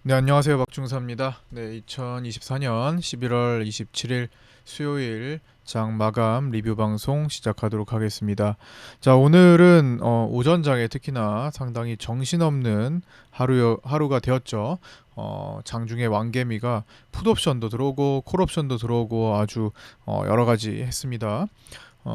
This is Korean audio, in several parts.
네, 안녕하세요. 박중사입니다. 네, 2024년 11월 27일 수요일 장 마감 리뷰 방송 시작하도록 하겠습니다. 자, 오늘은 오전장에 특히나 상당히 정신없는 하루가 되었죠. 장중에 왕개미가 풋옵션도 들어오고 콜옵션도 들어오고 아주 여러 가지 했습니다.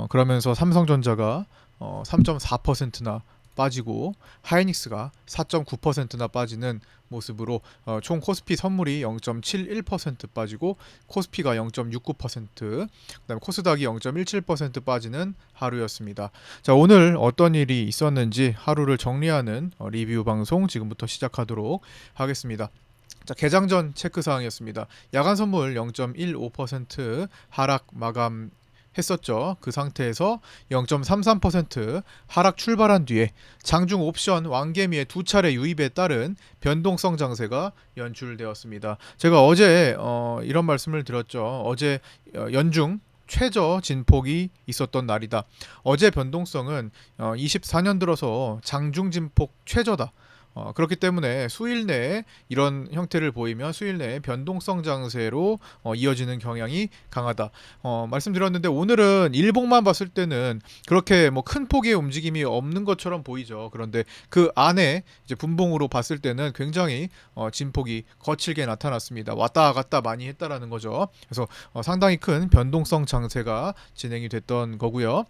그러면서 삼성전자가 3.4%나 빠지고 하이닉스가 4.9%나 빠지는 모습으로 총 코스피 선물이 0.71% 빠지고 코스피가 0.69%, 그다음에 코스닥이 0.17% 빠지는 하루였습니다. 자, 오늘 어떤 일이 있었는지 하루를 정리하는 리뷰 방송 지금부터 시작하도록 하겠습니다. 자, 개장 전 체크 사항이었습니다. 야간 선물 0.15% 하락 마감 했었죠. 그 상태에서 0.33% 하락 출발한 뒤에 장중 옵션 왕개미의 두 차례 유입에 따른 변동성 장세가 연출되었습니다. 제가 어제 이런 말씀을 드렸죠. 어제 연중 최저 진폭이 있었던 날이다. 어제 변동성은 24년 들어서 장중 진폭 최저다. 그렇기 때문에 수일 내에 이런 형태를 보이면 수일 내에 변동성 장세로 이어지는 경향이 강하다. 말씀드렸는데 오늘은 일봉만 봤을 때는 그렇게 뭐 큰 폭의 움직임이 없는 것처럼 보이죠. 그런데 그 안에 이제 분봉으로 봤을 때는 굉장히 진폭이 거칠게 나타났습니다. 왔다 갔다 많이 했다라는 거죠. 그래서 상당히 큰 변동성 장세가 진행이 됐던 거고요.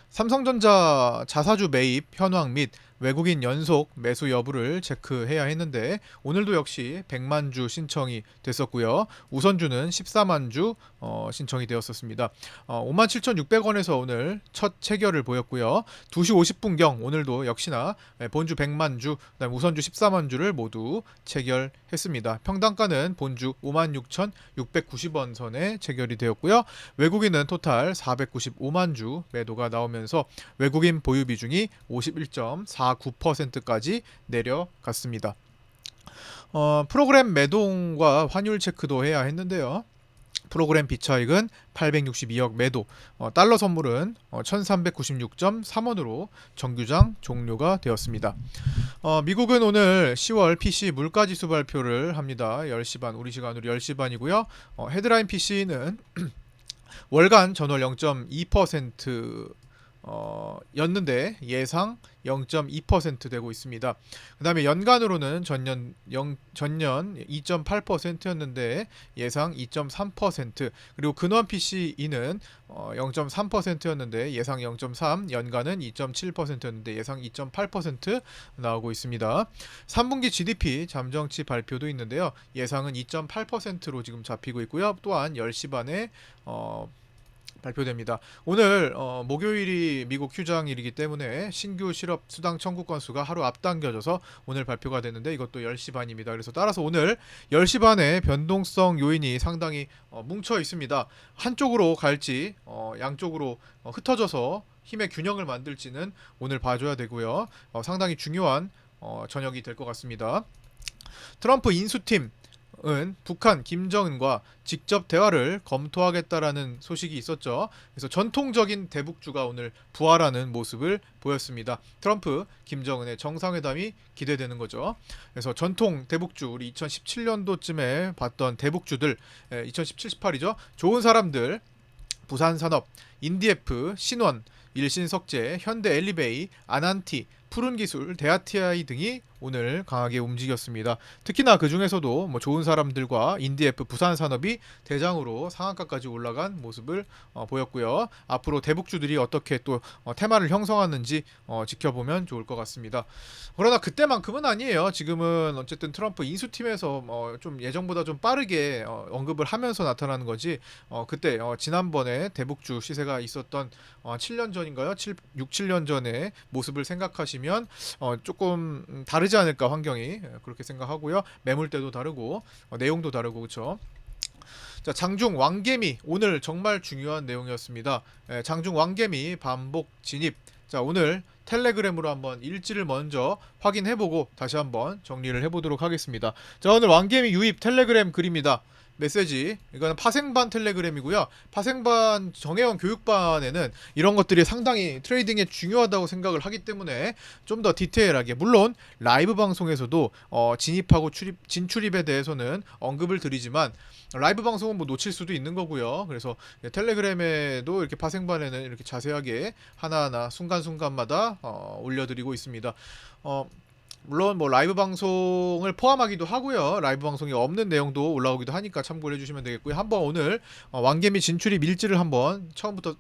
삼성전자 자사주 매입 현황 및 외국인 연속 매수 여부를 체크해야 했는데 오늘도 역시 100만 주 신청이 됐었고요. 우선주는 14만 주 신청이 되었었습니다. 57,600원에서 오늘 첫 체결을 보였고요. 2시 50분경 오늘도 역시나 본주 100만 주, 그다음 우선주 14만 주를 모두 체결했습니다. 평단가는 본주 56,690원 선에 체결이 되었고요. 외국인은 토탈 495만 주 매도가 나오면서 외국인 보유 비중이 51.49%까지 내려갔습니다. 프로그램 매동과 환율 체크도 해야 했는데요. 프로그램 비차익은 862억 매도, 달러 선물은 1396.3원으로 정규장 종료가 되었습니다. 미국은 오늘 10월 PC 물가지수 발표를 합니다. 10시 반, 우리 시간으로 10시 반이고요. 헤드라인 PC는 월간 전월 0.2% 였는데 예상 0.2% 되고 있습니다. 그 다음에 연간으로는 전년 2.8%였는데 예상 2.3%, 그리고 근원 PCE는 0.3%였는데 예상 0.3, 연간은 2.7%였는데 예상 2.8% 나오고 있습니다. 3분기 GDP 잠정치 발표도 있는데요. 예상은 2.8%로 지금 잡히고 있고요. 또한 10시 반에 발표됩니다. 오늘 목요일이 미국 휴장일이기 때문에 신규 실업 수당 청구 건수가 하루 앞당겨져서 오늘 발표가 됐는데 이것도 10시 반입니다. 그래서 따라서 오늘 10시 반에 변동성 요인이 상당히 뭉쳐 있습니다. 한쪽으로 갈지 양쪽으로 흩어져서 힘의 균형을 만들지는 오늘 봐줘야 되고요. 상당히 중요한 저녁이 될 것 같습니다. 트럼프 인수팀 은 북한 김정은과 직접 대화를 검토하겠다라는 소식이 있었죠. 그래서 전통적인 대북주가 오늘 부활하는 모습을 보였습니다. 트럼프 김정은의 정상회담이 기대되는 거죠. 그래서 전통 대북주, 우리 2017년도쯤에 봤던 대북주들, 2017, 18이죠. 좋은 사람들, 부산산업, 인디에프, 신원, 일신석재, 현대 엘리베이, 아난티, 푸른기술, 대아티아이 등이 오늘 강하게 움직였습니다. 특히나 그 중에서도 뭐 좋은 사람들과 인디에프, 부산산업이 대장으로 상한가까지 올라간 모습을 보였고요. 앞으로 대북주들이 어떻게 또 테마를 형성하는지 지켜보면 좋을 것 같습니다. 그러나 그때만큼은 아니에요. 지금은 어쨌든 트럼프 인수팀에서 좀 예정보다 좀 빠르게 언급을 하면서 나타나는 거지. 그때 지난번에 대북주 시세가 있었던 7년 전인가요? 6, 7년 전의 모습을 생각하시면 조금 다르지 않을까, 환경이. 그렇게 생각하고요. 매물대도 다르고 내용도 다르고, 그렇죠. 자, 장중 왕개미 오늘 정말 중요한 내용이었습니다. 장중 왕개미 반복 진입. 자, 오늘 텔레그램으로 한번 일지를 먼저 확인해보고 다시 한번 정리를 해보도록 하겠습니다. 자, 오늘 왕개미 유입 텔레그램 글입니다. 메시지, 이거는 파생반 텔레그램이고요. 파생반 정회원 교육반에는 이런 것들이 상당히 트레이딩에 중요하다고 생각을 하기 때문에 좀 더 디테일하게, 물론 라이브 방송에서도 진입하고 진출입에 대해서는 언급을 드리지만 라이브 방송은 뭐 놓칠 수도 있는 거고요. 그래서 텔레그램에도 이렇게 파생반에는 이렇게 자세하게 하나하나 순간순간마다 올려드리고 있습니다. 물론 뭐 라이브 방송을 포함하기도 하고요. 라이브 방송이 없는 내용도 올라오기도 하니까 참고를 해주시면 되겠고요. 한번 오늘 왕개미 진출입 일지를 한번 처음부터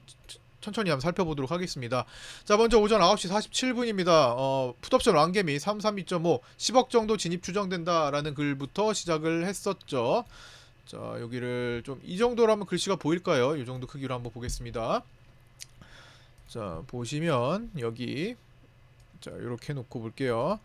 천천히 한번 살펴보도록 하겠습니다. 자, 먼저 오전 9시 47분입니다. 풋옵션 왕개미 332.5 10억 정도 진입 추정된다라는 글부터 시작을 했었죠. 자, 여기를 좀 이 정도로 하면 글씨가 보일까요? 이 정도 크기로 한번 보겠습니다. 자, 보시면 여기, 자, 이렇게 놓고 볼게요.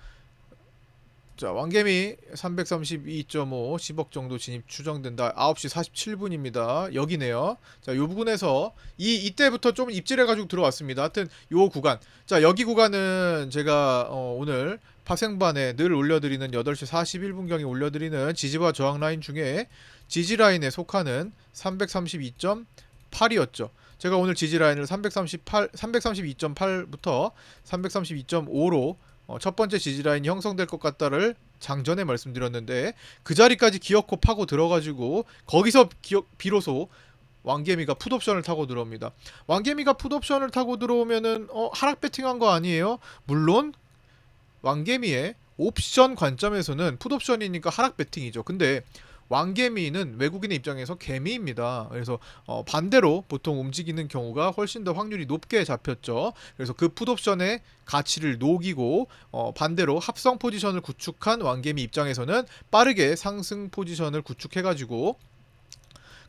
자, 왕개미 332.5 10억 정도 진입 추정된다. 9시 47분입니다. 여기네요. 자, 요 부분에서 이때부터 좀 입질해가지고 들어왔습니다. 하여튼 요 구간. 자, 여기 구간은 제가 오늘 파생반에 늘 올려드리는 8시 41분경에 올려드리는 지지와 저항 라인 중에 지지 라인에 속하는 332.8이었죠. 제가 오늘 지지 라인을 332.8부터 332.5로 첫 번째 지지라인이 형성될 것 같다를 장전에 말씀드렸는데, 그 자리까지 기어코 파고 들어가지고 거기서 비로소 왕개미가 풋옵션을 타고 들어옵니다. 왕개미가 풋옵션을 타고 들어오면은 하락 배팅한 거 아니에요? 물론 왕개미의 옵션 관점에서는 풋옵션이니까 하락 배팅이죠. 근데 왕개미는 외국인의 입장에서 개미입니다. 그래서 반대로 보통 움직이는 경우가 훨씬 더 확률이 높게 잡혔죠. 그래서 그 풋옵션의 가치를 녹이고 반대로 합성 포지션을 구축한 왕개미 입장에서는 빠르게 상승 포지션을 구축해가지고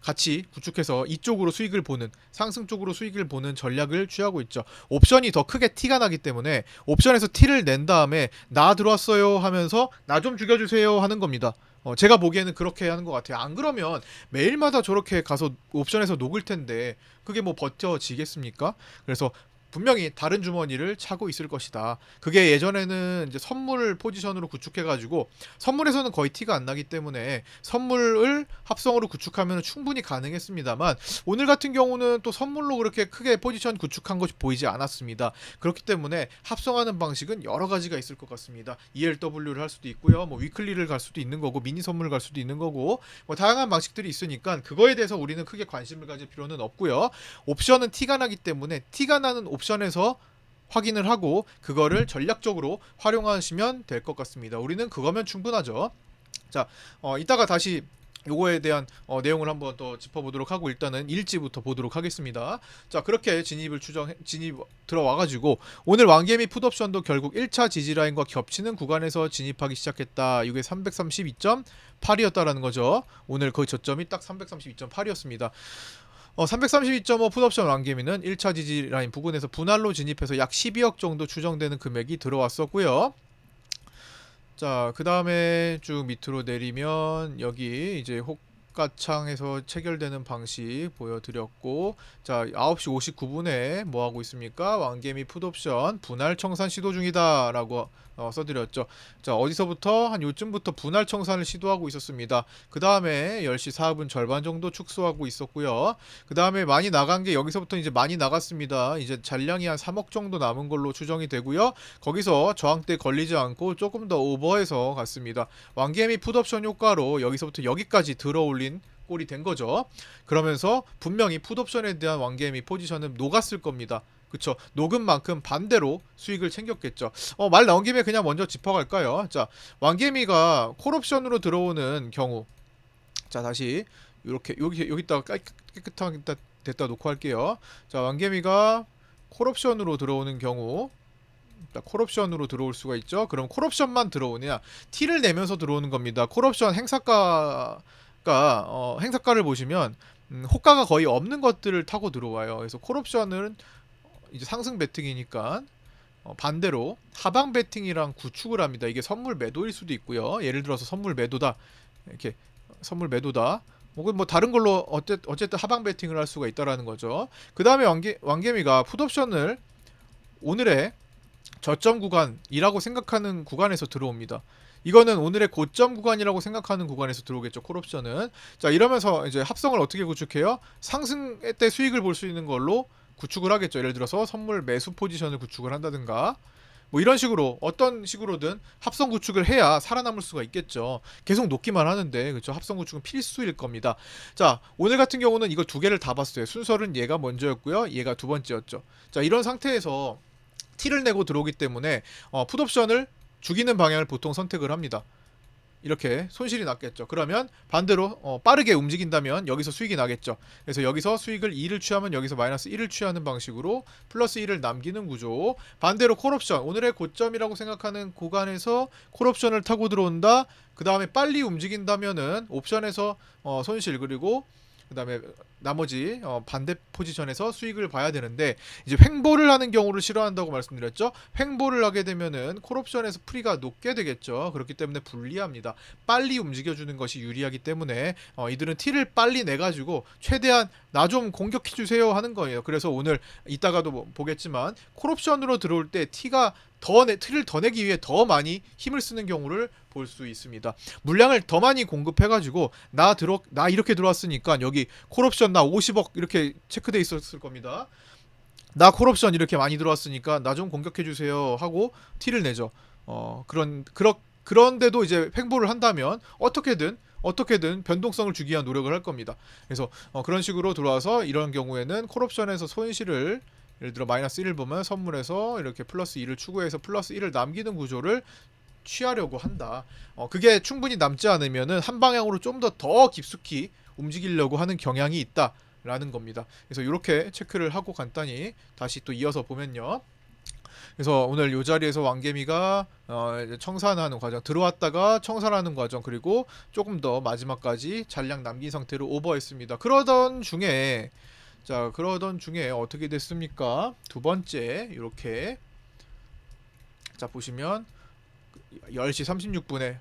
같이 구축해서 이쪽으로 수익을 보는, 상승 쪽으로 수익을 보는 전략을 취하고 있죠. 옵션이 더 크게 티가 나기 때문에 옵션에서 티를 낸 다음에 나 들어왔어요 하면서 나 좀 죽여주세요 하는 겁니다. 제가 보기에는 그렇게 하는 것 같아요. 안 그러면 매일마다 저렇게 가서 옵션에서 녹을 텐데 그게 뭐 버텨지겠습니까? 그래서 분명히 다른 주머니를 차고 있을 것이다. 그게 예전에는 이제 선물 포지션으로 구축해가지고, 선물에서는 거의 티가 안 나기 때문에 선물을 합성으로 구축하면 충분히 가능했습니다만, 오늘 같은 경우는 또 선물로 그렇게 크게 포지션 구축한 것이 보이지 않았습니다. 그렇기 때문에 합성하는 방식은 여러 가지가 있을 것 같습니다. ELW를 할 수도 있고요, 뭐 위클리를 갈 수도 있는 거고, 미니 선물을 갈 수도 있는 거고, 뭐 다양한 방식들이 있으니까 그거에 대해서 우리는 크게 관심을 가질 필요는 없고요. 옵션은 티가 나기 때문에 티가 나는 옵션에서 확인을 하고 그거를 전략적으로 활용하시면 될 것 같습니다. 우리는 그거면 충분하죠. 자, 이따가 다시 요거에 대한 내용을 한번 더 짚어보도록 하고, 일단은 일지부터 보도록 하겠습니다. 자, 그렇게 진입 들어와가지고 오늘 왕개미 풋옵션도 결국 1차 지지라인과 겹치는 구간에서 진입하기 시작했다. 이게 332.8이었다라는 거죠. 오늘 거의 저점이 딱 332.8이었습니다. 332.5 풋옵션 왕개미는 1차 지지라인 부근에서 분할로 진입해서 약 12억 정도 추정되는 금액이 들어왔었고요. 자, 그 다음에 쭉 밑으로 내리면 여기 이제 호가창에서 체결되는 방식 보여드렸고, 자, 9시 59분에 뭐 하고 있습니까? 왕개미 풋옵션 분할 청산 시도 중이다 라고 써드렸죠. 자, 어디서부터 한 요쯤부터 분할 청산을 시도하고 있었습니다. 그 다음에 10시 4분 절반 정도 축소하고 있었고요. 그 다음에 많이 나간 게 여기서부터 이제 많이 나갔습니다. 이제 잔량이 한 3억 정도 남은 걸로 추정이 되고요. 거기서 저항대 걸리지 않고 조금 더 오버해서 갔습니다. 왕개미 풋옵션 효과로 여기서부터 여기까지 들어올린 꼴이 된 거죠. 그러면서 분명히 풋옵션에 대한 왕개미 포지션은 녹았을 겁니다. 그쵸? 녹은 만큼 반대로 수익을 챙겼겠죠. 말 나온 김에 그냥 먼저 짚어갈까요? 자, 왕개미가 콜옵션으로 들어오는 경우, 자, 다시 이렇게 여기다가 깨끗하게 됐다 놓고 할게요. 자, 왕개미가 콜옵션으로 들어오는 경우, 콜옵션으로 들어올 수가 있죠. 그럼 콜옵션만 들어오냐? T를 내면서 들어오는 겁니다. 콜옵션 행사가를 보시면 호가가 거의 없는 것들을 타고 들어와요. 그래서 콜옵션은 이제 상승 베팅이니까 반대로 하방 베팅이랑 구축을 합니다. 이게 선물 매도일 수도 있고요. 예를 들어서 선물 매도다, 이렇게 선물 매도다, 혹은 뭐 다른 걸로 어쨌든 하방 베팅을 할 수가 있다라는 거죠. 그 다음에 왕개미가 풋옵션을 오늘의 저점 구간이라고 생각하는 구간에서 들어옵니다. 이거는 오늘의 고점 구간이라고 생각하는 구간에서 들어오겠죠. 콜옵션은. 자, 이러면서 이제 합성을 어떻게 구축해요? 상승 때 수익을 볼 수 있는 걸로 구축을 하겠죠. 예를 들어서 선물 매수 포지션을 구축을 한다든가 뭐 이런 식으로 어떤 식으로든 합성 구축을 해야 살아남을 수가 있겠죠. 계속 놓기만 하는데 그렇죠. 합성 구축은 필수일 겁니다. 자, 오늘 같은 경우는 이거 두 개를 다 봤어요. 순서는 얘가 먼저였고요. 얘가 두 번째였죠. 자, 이런 상태에서 T를 내고 들어오기 때문에 풋옵션을 죽이는 방향을 보통 선택을 합니다. 이렇게 손실이 났겠죠. 그러면 반대로 빠르게 움직인다면 여기서 수익이 나겠죠. 그래서 여기서 수익을 2를 취하면 여기서 마이너스 1을 취하는 방식으로 플러스 1을 남기는 구조. 반대로 콜옵션, 오늘의 고점이라고 생각하는 구간에서 콜옵션을 타고 들어온다. 그 다음에 빨리 움직인다면은 옵션에서 손실, 그리고 그 다음에 나머지 반대 포지션에서 수익을 봐야 되는데, 이제 횡보를 하는 경우를 싫어한다고 말씀드렸죠. 횡보를 하게 되면은 콜옵션에서 프리가 높게 되겠죠. 그렇기 때문에 불리합니다. 빨리 움직여주는 것이 유리하기 때문에 이들은 T를 빨리 내가지고 최대한 나 좀 공격해주세요 하는 거예요. 그래서 오늘 이따가도 보겠지만 콜옵션으로 들어올 때 T를 더 내기 위해 더 많이 힘을 쓰는 경우를 볼 수 있습니다. 물량을 더 많이 공급해가지고 나 이렇게 들어왔으니까 여기 콜옵션 나 50억 이렇게 체크돼 있었을 겁니다. 나 콜옵션 이렇게 많이 들어왔으니까 나 좀 공격해주세요 하고 T를 내죠. 그런데도 이제 횡보를 한다면 어떻게든 변동성을 주기 위한 노력을 할 겁니다. 그래서 그런 식으로 들어와서 이런 경우에는 콜옵션에서 손실을, 예를 들어 마이너스 1을 보면 선물에서 이렇게 플러스 2를 추구해서 플러스 1을 남기는 구조를 취하려고 한다. 그게 충분히 남지 않으면은 한 방향으로 좀 더 깊숙이 움직이려고 하는 경향이 있다라는 겁니다. 그래서 이렇게 체크를 하고 간단히 다시 또 이어서 보면요. 그래서 오늘 이 자리에서 왕개미가 이제 청산하는 과정, 들어왔다가 청산하는 과정, 그리고 조금 더 마지막까지 잔량 남긴 상태로 오버했습니다. 그러던 중에 어떻게 됐습니까? 두 번째 이렇게 자 보시면 10시 36분에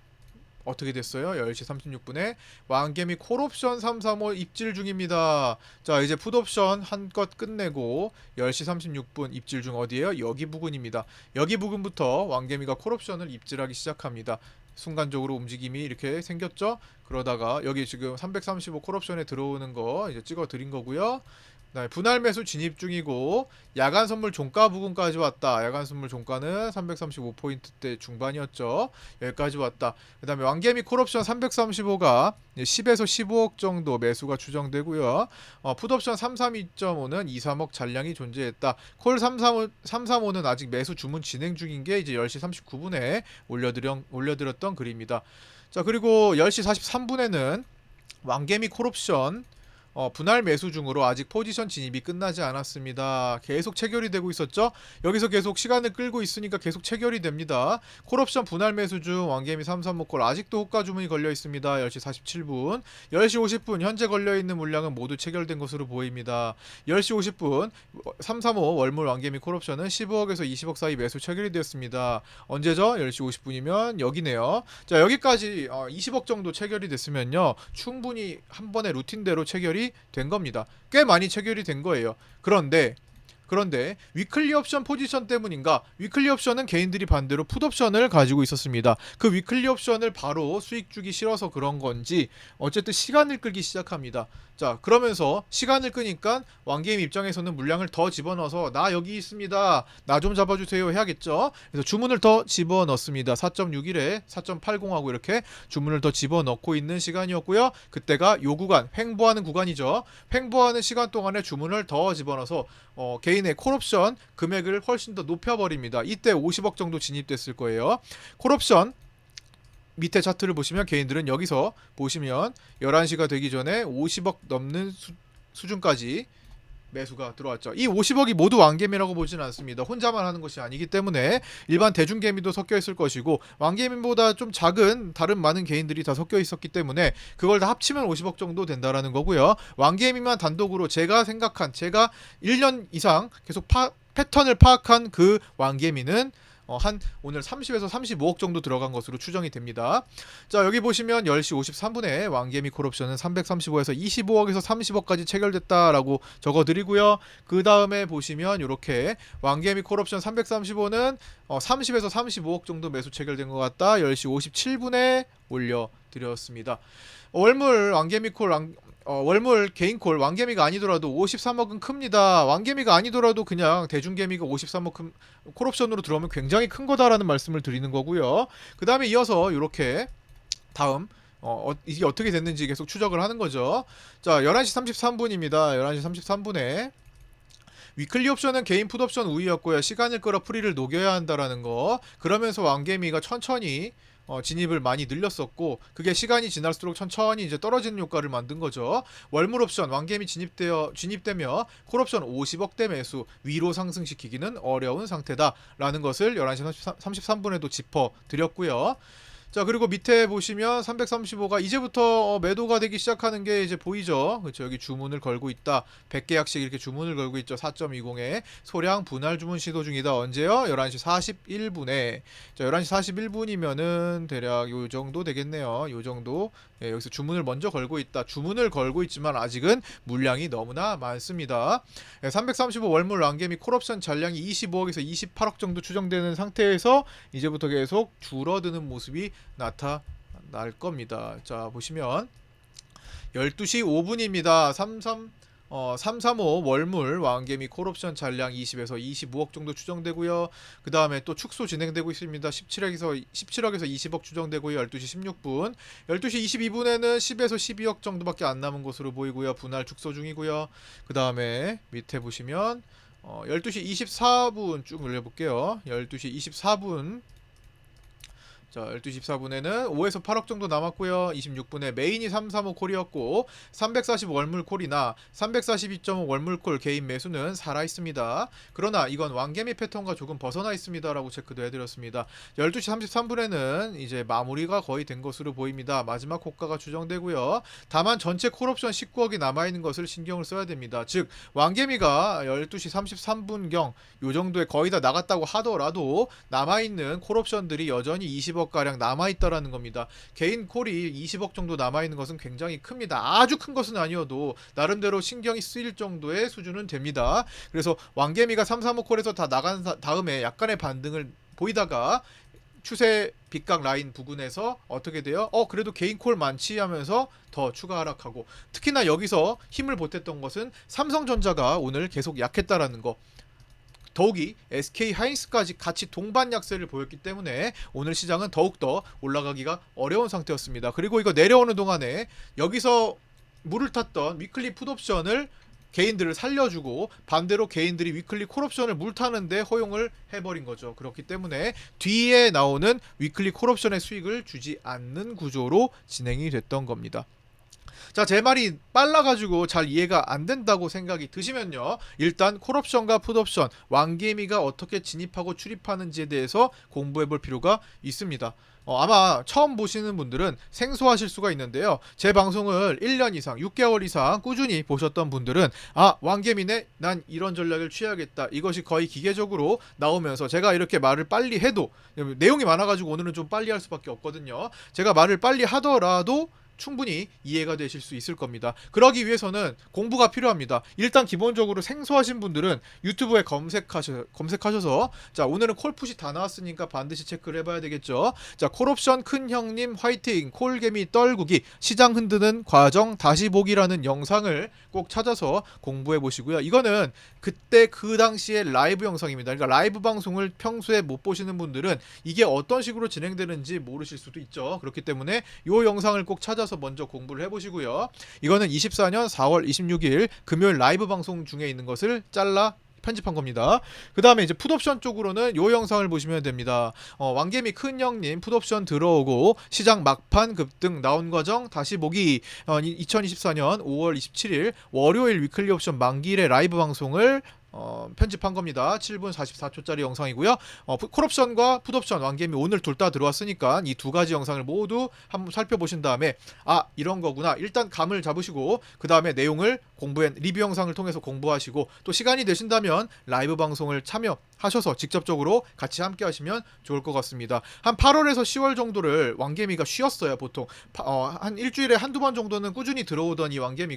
어떻게 됐어요? 10시 36분에 왕개미 콜옵션 335 입질 중입니다. 자, 이제 풋옵션 한껏 끝내고 10시 36분 입질 중 어디에요? 여기 부근입니다. 여기 부근부터 왕개미가 콜옵션을 입질하기 시작합니다. 순간적으로 움직임이 이렇게 생겼죠? 그러다가 여기 지금 335 콜옵션에 들어오는 거 이제 찍어 드린 거고요. 분할 매수 진입 중이고 야간 선물 종가 부근까지 왔다. 야간 선물 종가는 335포인트대 중반이었죠. 여기까지 왔다. 그 다음에 왕개미 콜옵션 335가 10에서 15억 정도 매수가 추정되고요. 풋옵션 332.5는 2, 3억 잔량이 존재했다. 콜 335는 아직 매수 주문 진행 중인 게 이제 10시 39분에 올려드렸던 글입니다. 자, 그리고 10시 43분에는 왕개미 콜옵션 분할 매수 중으로 아직 포지션 진입이 끝나지 않았습니다. 계속 체결이 되고 있었죠. 여기서 계속 시간을 끌고 있으니까 계속 체결이 됩니다. 콜옵션 분할 매수 중 왕개미 335콜 아직도 호가 주문이 걸려 있습니다. 10시 47분 10시 50분 현재 걸려있는 물량은 모두 체결된 것으로 보입니다. 10시 50분 335 월물 왕개미 콜옵션은 15억에서 20억 사이 매수 체결이 되었습니다. 언제죠? 10시 50분이면 여기네요. 자, 여기까지 20억 정도 체결이 됐으면요, 충분히 한 번에 루틴대로 체결이 된 겁니다. 꽤 많이 체결이 된 거예요. 그런데 위클리 옵션 포지션 때문인가? 위클리 옵션은 개인들이 반대로 풋옵션을 가지고 있었습니다. 그 위클리 옵션을 바로 수익 주기 싫어서 그런 건지 어쨌든 시간을 끌기 시작합니다. 자, 그러면서 시간을 끄니까 왕게임 입장에서는 물량을 더 집어넣어서 나 여기 있습니다, 나 좀 잡아주세요 해야겠죠. 그래서 주문을 더 집어넣습니다. 4.61에 4.80하고 이렇게 주문을 더 집어넣고 있는 시간이었고요. 그때가 요 구간, 횡보하는 구간이죠. 횡보하는 시간 동안에 주문을 더 집어넣어서 개인의 콜옵션 금액을 훨씬 더 높여버립니다. 이때 50억 정도 진입됐을 거예요. 콜옵션 밑에 차트를 보시면 개인들은 여기서 보시면 11시가 되기 전에 50억 넘는 수준까지 매수가 들어왔죠. 이 50억이 모두 왕개미라고 보지는 않습니다. 혼자만 하는 것이 아니기 때문에 일반 대중개미도 섞여 있을 것이고 왕개미보다 좀 작은 다른 많은 개인들이 다 섞여 있었기 때문에 그걸 다 합치면 50억 정도 된다라는 거고요. 왕개미만 단독으로 제가 1년 이상 계속 패턴을 파악한 그 왕개미는 한 오늘 30에서 35억 정도 들어간 것으로 추정이 됩니다. 자, 여기 보시면 10시 53분에 왕개미 콜옵션은 335에서 25억에서 30억까지 체결됐다라고 적어드리고요. 그 다음에 보시면 이렇게 왕개미 콜옵션 335는 30에서 35억 정도 매수 체결된 것 같다. 10시 57분에 올려드렸습니다. 월물 왕개미 콜 월물 개인콜 왕개미가 아니더라도 53억은 큽니다. 왕개미가 아니더라도 그냥 대중개미가 53억 콜옵션으로 들어오면 굉장히 큰 거다라는 말씀을 드리는 거고요. 그 다음에 이어서 이렇게 다음 이게 어떻게 됐는지 계속 추적을 하는 거죠. 자, 11시 33분입니다. 11시 33분에 위클리 옵션은 개인 풋옵션 우위였고요. 시간을 끌어 프리를 녹여야 한다라는 거. 그러면서 왕개미가 천천히 진입을 많이 늘렸었고, 그게 시간이 지날수록 천천히 이제 떨어지는 효과를 만든 거죠. 월물 옵션 왕개미 진입되며 콜옵션 50억대 매수 위로 상승시키기는 어려운 상태다라는 것을 11시 33분에도 짚어드렸고요. 자, 그리고 밑에 보시면 335가 이제부터 매도가 되기 시작하는 게 이제 보이죠. 그렇죠. 여기 주문을 걸고 있다. 100계약씩 이렇게 주문을 걸고 있죠. 4.20에 소량 분할 주문 시도 중이다. 언제요? 11시 41분에. 자, 11시 41분이면은 대략 요 정도 되겠네요. 요 정도. 예, 여기서 주문을 먼저 걸고 있다. 주문을 걸고 있지만 아직은 물량이 너무나 많습니다. 예, 335 월물 왕개미 콜옵션 잔량이 25억에서 28억 정도 추정되는 상태에서 이제부터 계속 줄어드는 모습이 나타날 겁니다. 자, 보시면 12시 5분입니다. 335 월물 왕개미 콜옵션 잔량 20에서 25억 정도 추정되고요. 그 다음에 또 축소 진행되고 있습니다. 17억에서 20억 추정되고요. 12시 16분 12시 22분에는 10에서 12억 정도밖에 안 남은 것으로 보이고요. 분할 축소 중이고요. 그 다음에 밑에 보시면 12시 24분 쭉 올려볼게요. 12시 24분. 자, 12시 14분에는 5에서 8억 정도 남았고요. 26분에 메인이 335 콜이었고 340 월물 콜이나 342.5 월물 콜 개인 매수는 살아있습니다. 그러나 이건 왕개미 패턴과 조금 벗어나 있습니다 라고 체크도 해드렸습니다. 12시 33분에는 이제 마무리가 거의 된 것으로 보입니다. 마지막 호가가 추정되고요. 다만 전체 콜옵션 19억이 남아있는 것을 신경을 써야 됩니다. 즉 왕개미가 12시 33분경 요 정도에 거의 다 나갔다고 하더라도 남아있는 콜옵션들이 여전히 20억 가량 남아있다라는 겁니다. 개인 콜이 20억 정도 남아있는 것은 굉장히 큽니다. 아주 큰 것은 아니어도 나름대로 신경이 쓰일 정도의 수준은 됩니다. 그래서 왕개미가 335 콜에서 다 나간 다음에 약간의 반등을 보이다가 추세 빗각 라인 부근에서 어떻게 돼요? 그래도 개인 콜 많지 하면서 더 추가 하락하고, 특히나 여기서 힘을 보탰던 것은 삼성전자가 오늘 계속 약했다라는 거. 더욱이 SK 하이닉스까지 같이 동반 약세를 보였기 때문에 오늘 시장은 더욱더 올라가기가 어려운 상태였습니다. 그리고 이거 내려오는 동안에 여기서 물을 탔던 위클리 풋옵션을 개인들을 살려주고 반대로 개인들이 위클리 콜옵션을 물타는데 허용을 해버린 거죠. 그렇기 때문에 뒤에 나오는 위클리 콜옵션의 수익을 주지 않는 구조로 진행이 됐던 겁니다. 자, 제 말이 빨라가지고 잘 이해가 안 된다고 생각이 드시면요, 일단 콜옵션과 풋옵션 왕개미가 어떻게 진입하고 출입하는지에 대해서 공부해 볼 필요가 있습니다. 아마 처음 보시는 분들은 생소하실 수가 있는데요, 제 방송을 1년 이상 6개월 이상 꾸준히 보셨던 분들은 왕개미네, 난 이런 전략을 취하겠다, 이것이 거의 기계적으로 나오면서 제가 이렇게 말을 빨리 해도, 내용이 많아가지고 오늘은 좀 빨리 할 수밖에 없거든요. 제가 말을 빨리 하더라도 충분히 이해가 되실 수 있을 겁니다. 그러기 위해서는 공부가 필요합니다. 일단 기본적으로 생소하신 분들은 유튜브에 검색하셔서 자, 오늘은 콜풋이 다 나왔으니까 반드시 체크를 해봐야 되겠죠. 자, 콜옵션 큰 형님 화이팅, 콜개미 떨구기, 시장 흔드는 과정 다시 보기라는 영상을 꼭 찾아서 공부해 보시고요. 이거는 그때 그 당시에 라이브 영상입니다. 그러니까 라이브 방송을 평소에 못 보시는 분들은 이게 어떤 식으로 진행되는지 모르실 수도 있죠. 그렇기 때문에 이 영상을 꼭 찾아서 먼저 공부를 해보시고요. 이거는 24년 4월 26일 금요일 라이브 방송 중에 있는 것을 잘라 편집한 겁니다. 그 다음에 이제 풋옵션 쪽으로는 요 영상을 보시면 됩니다. 왕개미 큰형님 풋옵션 들어오고 시장 막판 급등 나온 과정 다시 보기, 2024년 5월 27일 월요일 위클리 옵션 만기일의 라이브 방송을 편집한 겁니다. 7분 44초짜리 영상이고요. 콜옵션과 풋옵션 왕개미 오늘 둘 다 들어왔으니까 이 두 가지 영상을 모두 한번 살펴보신 다음에 이런 거구나 일단 감을 잡으시고 그 다음에 내용을 리뷰 영상을 통해서 공부하시고 또 시간이 되신다면 라이브 방송을 참여하셔서 직접적으로 같이 함께 하시면 좋을 것 같습니다. 한 8월에서 10월 정도를 왕개미가 쉬었어요. 보통 한 일주일에 한두 번 정도는 꾸준히 들어오던 이 왕개미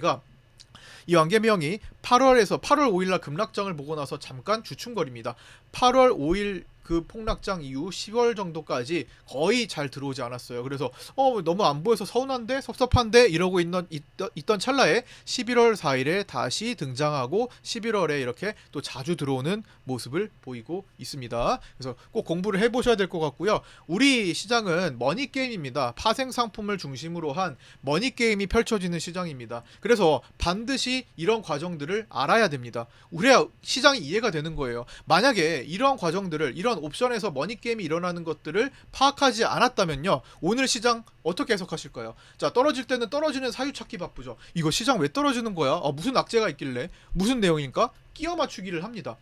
형이 8월 5일날 급락장을 보고 나서 잠깐 주춤거립니다. 8월 5일 그 폭락장 이후 10월 정도까지 거의 잘 들어오지 않았어요. 그래서 너무 안 보여서 서운한데 섭섭한데 이러고 있던 찰나에 11월 4일에 다시 등장하고 11월에 이렇게 또 자주 들어오는 모습을 보이고 있습니다. 그래서 꼭 공부를 해보셔야 될 것 같고요. 우리 시장은 머니게임입니다. 파생 상품을 중심으로 한 머니게임이 펼쳐지는 시장입니다. 그래서 반드시 이런 과정들을 알아야 됩니다. 그래야 시장이 이해가 되는 거예요. 만약에 이런 과정들을 이런 옵션에서 머니게임이 일어나는 것들을 파악하지 않았다면요, 오늘 시장 어떻게 해석하실까요? 자, 떨어질 때는 떨어지는 사유 찾기 바쁘죠. 이거 시장 왜 떨어지는 거야? 무슨 악재가 있길래? 무슨 내용인가? 끼워 맞추기를 합니다.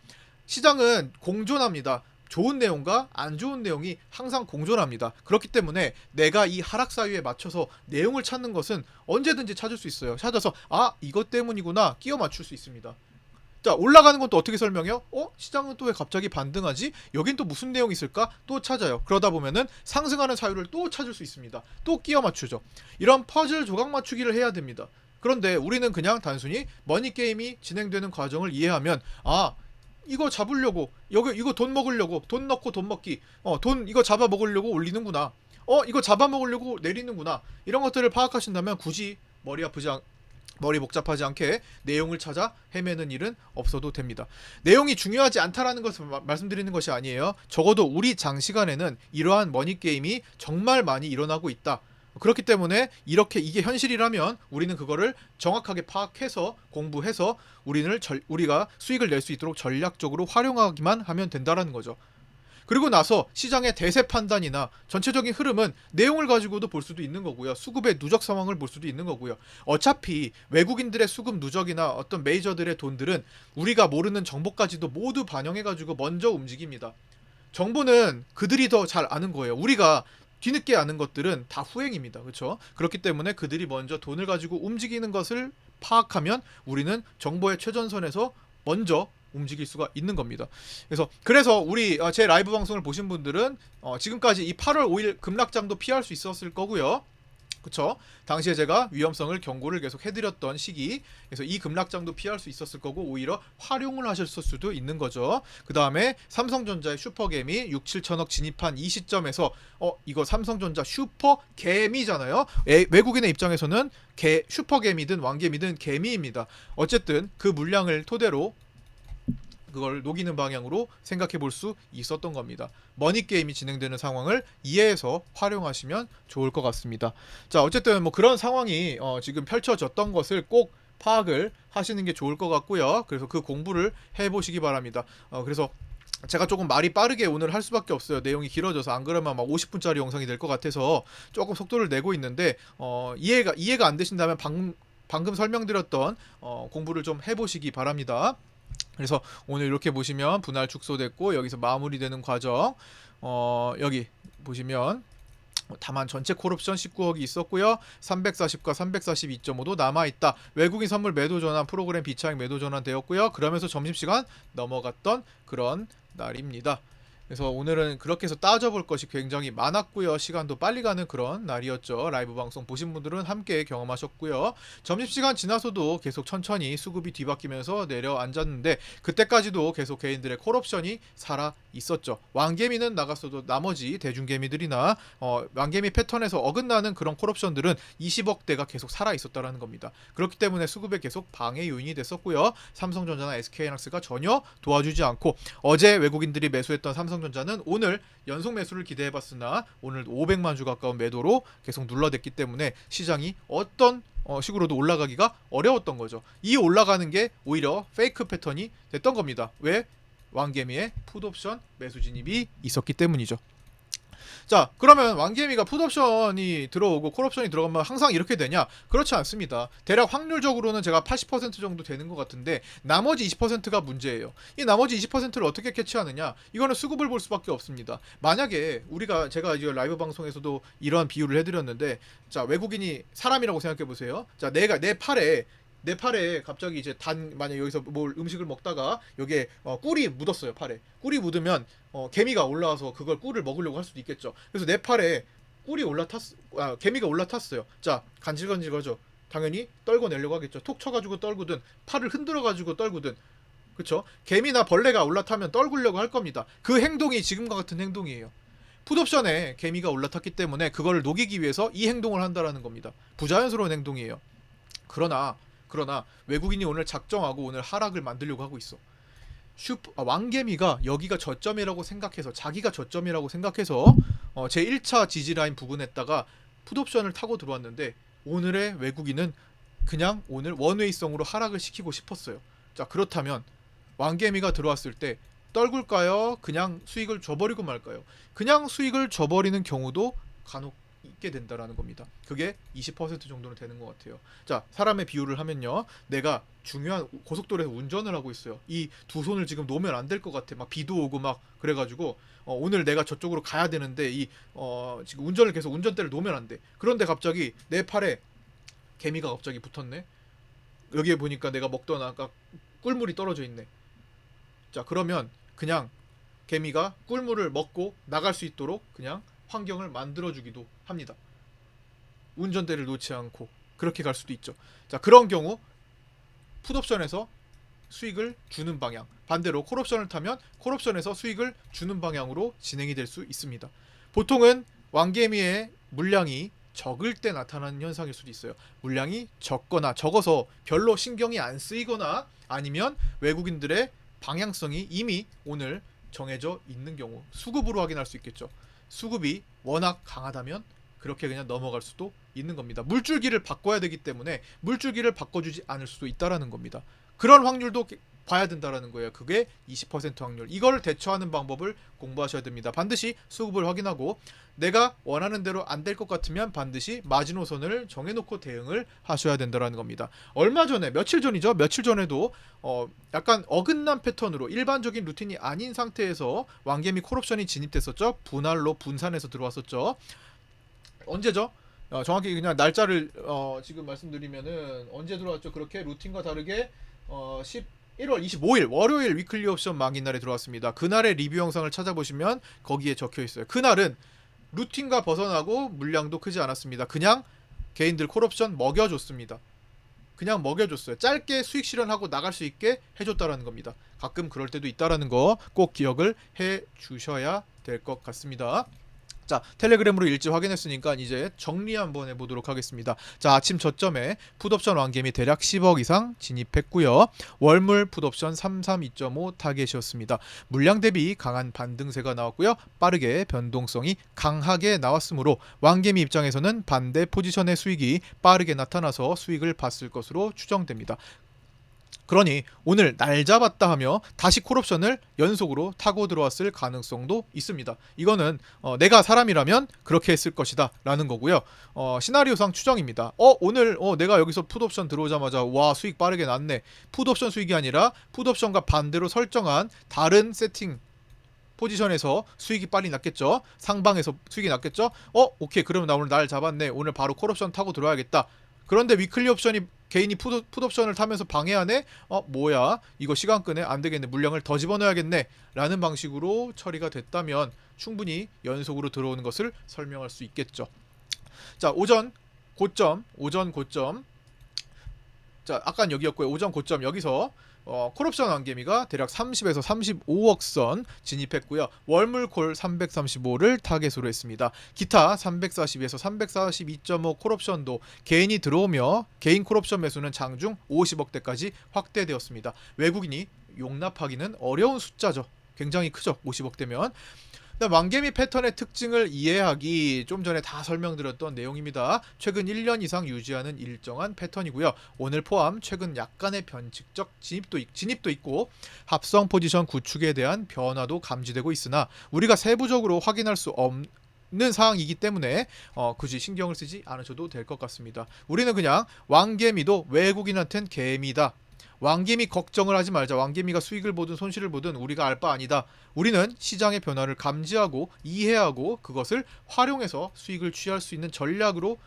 시장은 공존합니다. 좋은 내용과 안 좋은 내용이 항상 공존합니다. 그렇기 때문에 내가 이 하락 사유에 맞춰서 내용을 찾는 것은 언제든지 찾을 수 있어요. 찾아서 이것 때문이구나 끼워 맞출 수 있습니다. 자, 올라가는 건 또 어떻게 설명해요? 시장은 또 왜 갑자기 반등하지? 여긴 또 무슨 내용이 있을까? 또 찾아요. 그러다 보면은 상승하는 사유를 또 찾을 수 있습니다. 또 끼워 맞추죠. 이런 퍼즐 조각 맞추기를 해야 됩니다. 그런데 우리는 그냥 단순히 머니게임이 진행되는 과정을 이해하면 이거 잡으려고 이거 돈 먹으려고 돈 넣고 돈 먹기 돈 이거 잡아 먹으려고 올리는구나, 이거 잡아 먹으려고 내리는구나, 이런 것들을 파악하신다면 굳이 머리 복잡하지 않게 내용을 찾아 헤매는 일은 없어도 됩니다. 내용이 중요하지 않다라는 것을 말씀드리는 것이 아니에요. 적어도 우리 장시간에는 이러한 머니게임이 정말 많이 일어나고 있다. 그렇기 때문에 이게 현실이라면 우리는 그거를 정확하게 파악해서 공부해서 우리가 수익을 낼 수 있도록 전략적으로 활용하기만 하면 된다라는 거죠. 그리고 나서 시장의 대세 판단이나 전체적인 흐름은 내용을 가지고도 볼 수도 있는 거고요. 수급의 누적 상황을 볼 수도 있는 거고요. 어차피 외국인들의 수급 누적이나 어떤 메이저들의 돈들은 우리가 모르는 정보까지도 모두 반영해가지고 먼저 움직입니다. 정보는 그들이 더 잘 아는 거예요. 우리가 뒤늦게 아는 것들은 다 후행입니다. 그렇죠? 그렇기 때문에 그들이 먼저 돈을 가지고 움직이는 것을 파악하면 우리는 정보의 최전선에서 먼저 움직일 수가 있는 겁니다. 그래서 우리 제 라이브 방송을 보신 분들은 지금까지 이 8월 5일 급락장도 피할 수 있었을 거고요. 그쵸? 당시에 제가 위험성을 경고를 계속 해드렸던 시기, 그래서 이 급락장도 피할 수 있었을 거고 오히려 활용을 하셨을 수도 있는 거죠. 그 다음에 삼성전자의 슈퍼개미 6, 7천억 진입한 이 시점에서 이거 삼성전자 슈퍼개미잖아요. 외국인의 입장에서는 슈퍼개미든 왕개미든 개미입니다. 어쨌든 그 물량을 토대로 그걸 녹이는 방향으로 생각해 볼 수 있었던 겁니다. 머니게임이 진행되는 상황을 이해해서 활용하시면 좋을 것 같습니다. 자, 어쨌든 뭐 그런 상황이 지금 펼쳐졌던 것을 꼭 파악을 하시는 게 좋을 것 같고요. 그래서 그 공부를 해보시기 바랍니다. 그래서 제가 조금 말이 빠르게 오늘 할 수밖에 없어요. 내용이 길어져서. 안 그러면 막 50분짜리 영상이 될 것 같아서 조금 속도를 내고 있는데 이해가 안 되신다면 방금 설명드렸던 공부를 좀 해보시기 바랍니다. 그래서 오늘 이렇게 보시면 분할 축소됐고 여기서 마무리되는 과정, 여기 보시면 다만 전체 콜옵션 19억이 있었고요. 340과 342.5도 남아있다. 외국인 선물 매도 전환, 프로그램 비차익 매도 전환 되었고요. 그러면서 점심시간 넘어갔던 그런 날입니다. 그래서 오늘은 그렇게 해서 따져볼 것이 굉장히 많았고요. 시간도 빨리 가는 그런 날이었죠. 라이브 방송 보신 분들은 함께 경험하셨고요. 점심시간 지나서도 계속 천천히 수급이 뒤바뀌면서 내려앉았는데 그때까지도 계속 개인들의 콜옵션이 살아 있었죠. 왕개미는 나갔어도 나머지 대중개미들이나 왕개미 패턴에서 어긋나는 그런 콜옵션들은 20억대가 계속 살아 있었다라는 겁니다. 그렇기 때문에 수급에 계속 방해 요인이 됐었고요. 삼성전자나 SK하이닉스가 전혀 도와주지 않고 어제 외국인들이 매수했던 삼성전자는 오늘 연속 매수를 기대해봤으나 오늘 500만 주 가까운 매도로 계속 눌러댔기 때문에 시장이 어떤 식으로도 올라가기가 어려웠던 거죠. 이 올라가는 게 오히려 페이크 패턴이 됐던 겁니다. 왜? 왕개미의 풋옵션 매수 진입이 있었기 때문이죠. 자, 그러면 왕개미가 풋옵션이 들어오고 콜옵션이 들어가면 항상 이렇게 되냐? 그렇지 않습니다. 대략 확률적으로는 제가 80% 정도 되는 것 같은데 나머지 20%가 문제예요. 이 나머지 20%를 어떻게 캐치하느냐? 이거는 수급을 볼 수밖에 없습니다. 만약에 제가 이제 라이브 방송에서도 이러한 비유를 해드렸는데, 자, 외국인이 사람이라고 생각해 보세요. 자, 내 팔에 갑자기 이제 만약 여기서 뭘 음식을 먹다가 여기에 꿀이 묻었어요. 팔에 꿀이 묻으면 개미가 올라와서 그걸 꿀을 먹으려고 할 수도 있겠죠. 그래서 내 팔에 개미가 올라탔어요. 자, 간질간질거죠. 당연히 떨궈내려고 하겠죠. 톡 쳐가지고 떨구든 팔을 흔들어가지고 떨구든, 그쵸? 개미나 벌레가 올라타면 떨구려고 할 겁니다. 그 행동이 지금과 같은 행동이에요. 풋옵션에 개미가 올라탔기 때문에 그걸 녹이기 위해서 이 행동을 한다라는 겁니다. 부자연스러운 행동이에요. 그러나 외국인이 오늘 작정하고 오늘 하락을 만들려고 하고 있어. 왕개미가 여기가 저점이라고 생각해서, 자기가 저점이라고 생각해서 제 1차 지지라인 부근에다가 풋옵션을 타고 들어왔는데, 오늘의 외국인은 그냥 오늘 원웨이성으로 하락을 시키고 싶었어요. 자, 그렇다면 왕개미가 들어왔을 때 떨굴까요? 그냥 수익을 줘버리고 말까요? 그냥 수익을 줘버리는 경우도 간혹 있게 된다라는 겁니다. 그게 20% 정도는 되는 것 같아요. 자, 사람의 비유를 하면요, 내가 중요한 고속도로에서 운전을 하고 있어요. 이 두 손을 지금 놓으면 안 될 것 같아. 막 비도 오고 막 그래가지고 오늘 내가 저쪽으로 가야 되는데 지금 운전을 계속 운전대를 놓으면 안 돼. 그런데 갑자기 내 팔에 개미가 갑자기 붙었네. 여기에 보니까 내가 먹던 아까 꿀물이 떨어져 있네. 자, 그러면 그냥 개미가 꿀물을 먹고 나갈 수 있도록 그냥 환경을 만들어주기도 합니다. 운전대를 놓지 않고 그렇게 갈 수도 있죠. 자, 그런 경우 풋옵션에서 수익을 주는 방향, 반대로 콜옵션을 타면 콜옵션에서 수익을 주는 방향으로 진행이 될 수 있습니다. 보통은 왕개미의 물량이 적을 때 나타나는 현상일 수도 있어요. 물량이 적어서 별로 신경이 안 쓰이거나, 아니면 외국인들의 방향성이 이미 오늘 정해져 있는 경우 수급으로 확인할 수 있겠죠. 수급이 워낙 강하다면 그렇게 그냥 넘어갈 수도 있는 겁니다. 물줄기를 바꿔야 되기 때문에 물줄기를 바꿔주지 않을 수도 있다라는 겁니다. 그런 확률도 봐야 된다라는 거예요. 그게 20% 확률. 이거를 대처하는 방법을 공부하셔야 됩니다. 반드시 수급을 확인하고, 내가 원하는 대로 안 될 것 같으면 반드시 마지노선을 정해놓고 대응을 하셔야 된다라는 겁니다. 며칠 전이죠. 며칠 전에도 약간 어긋난 패턴으로 일반적인 루틴이 아닌 상태에서 왕개미 콜옵션이 진입됐었죠. 분할로 분산해서 들어왔었죠. 언제죠? 정확히 그냥 날짜를 지금 말씀드리면은 언제 들어왔죠? 그렇게 루틴과 다르게 1월 25일 월요일 위클리 옵션 만기 날에 들어왔습니다. 그날의 리뷰 영상을 찾아보시면 거기에 적혀 있어요. 그날은 루틴과 벗어나고 물량도 크지 않았습니다. 그냥 개인들 콜옵션 먹여줬습니다. 그냥 먹여줬어요. 짧게 수익 실현하고 나갈 수 있게 해줬다라는 겁니다. 가끔 그럴 때도 있다라는 거 꼭 기억을 해 주셔야 될 것 같습니다. 자, 텔레그램으로 일지 확인했으니까 이제 정리 한번 해보도록 하겠습니다. 자, 아침 저점에 풋옵션 왕개미 대략 10억 이상 진입했고요. 월물 풋옵션 332.5 타겟이었습니다. 물량 대비 강한 반등세가 나왔고요. 빠르게 변동성이 강하게 나왔으므로 왕개미 입장에서는 반대 포지션의 수익이 빠르게 나타나서 수익을 봤을 것으로 추정됩니다. 그러니 오늘 날 잡았다 하며 다시 콜옵션을 연속으로 타고 들어왔을 가능성도 있습니다. 이거는 내가 사람이라면 그렇게 했을 것이다 라는 거고요. 시나리오상 추정입니다. 오늘 내가 여기서 풋옵션 들어오자마자 와 수익 빠르게 났네. 풋옵션 수익이 아니라 풋옵션과 반대로 설정한 다른 세팅 포지션에서 수익이 빨리 났겠죠. 상방에서 수익이 났겠죠. 오케이, 그러면 나 오늘 날 잡았네. 오늘 바로 콜옵션 타고 들어와야겠다. 그런데 위클리 옵션이 개인이 풋옵션을 타면서 방해하네? 뭐야? 이거 시간 끄네? 안 되겠네. 물량을 더 집어넣어야겠네. 라는 방식으로 처리가 됐다면 충분히 연속으로 들어오는 것을 설명할 수 있겠죠. 자, 오전 고점. 자, 아까 여기였고요. 오전 고점 여기서 콜옵션 왕개미가 대략 30에서 35억 선 진입했고요. 월물콜 335를 타겟으로 했습니다. 기타 342에서 342.5 콜옵션도 개인이 들어오며 개인 콜옵션 매수는 장중 50억대까지 확대되었습니다. 외국인이 용납하기는 어려운 숫자죠. 굉장히 크죠. 50억대면. 왕개미 패턴의 특징을 이해하기, 좀 전에 다 설명드렸던 내용입니다. 최근 1년 이상 유지하는 일정한 패턴이고요. 오늘 포함 최근 약간의 변칙적 진입도 있고 합성 포지션 구축에 대한 변화도 감지되고 있으나 우리가 세부적으로 확인할 수 사항이기 때문에 굳이 신경을 쓰지 않으셔도 될 것 같습니다. 우리는 그냥 왕개미도 외국인한텐 개미다. 왕개미 걱정을 하지 말자. 왕개미가 수익을 보든 손실을 보든 우리가 알 바 아니다. 우리는 시장의 변화를 감지하고 이해하고 그것을 활용해서 수익을 취할 수 있는 전략으로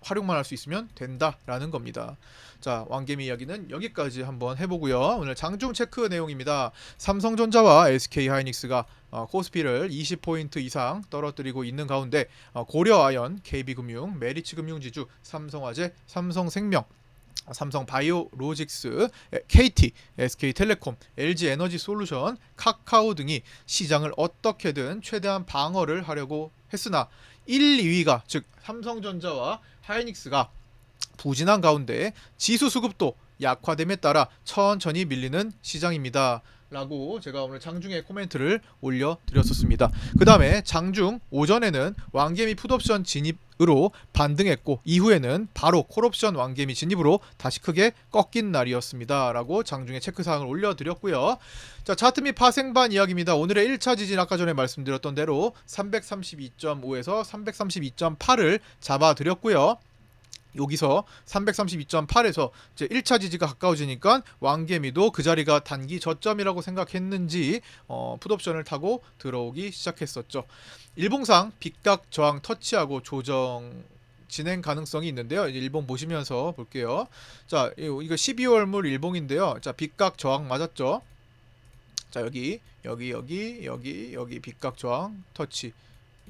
활용만 할 수 있으면 된다라는 겁니다. 자, 왕개미 이야기는 여기까지 한번 해보고요. 오늘 장중 체크 내용입니다. 삼성전자와 SK하이닉스가 코스피를 20포인트 이상 떨어뜨리고 있는 가운데 고려아연, KB금융, 메리츠금융지주, 삼성화재, 삼성생명, 삼성바이오로직스, KT, SK텔레콤, LG에너지솔루션, 카카오 등이 시장을 어떻게든 최대한 방어를 하려고 했으나 1, 2위가 즉 삼성전자와 하이닉스가 부진한 가운데 지수 수급도 약화됨에 따라 천천히 밀리는 시장입니다. 라고 제가 오늘 장중에 코멘트를 올려드렸었습니다. 그 다음에 장중 오전에는 왕개미 풋옵션 진입으로 반등했고 이후에는 바로 콜옵션 왕개미 진입으로 다시 크게 꺾인 날이었습니다. 라고 장중에 체크사항을 올려드렸고요. 자, 차트 및 파생반 이야기입니다. 오늘의 1차 지진 아까 전에 말씀드렸던 대로 332.5에서 332.8을 잡아드렸고요. 여기서 332.8에서 이제 1차 지지가 가까워지니까 왕개미도 그 자리가 단기 저점이라고 생각했는지 풋옵션을 타고 들어오기 시작했었죠. 일봉상 빗각 저항 터치하고 조정 진행 가능성이 있는데요. 이제 일봉 보시면서 볼게요. 자, 이거 12월물 일봉인데요. 자, 빗각 저항 맞았죠? 자, 여기 빗각 저항 터치.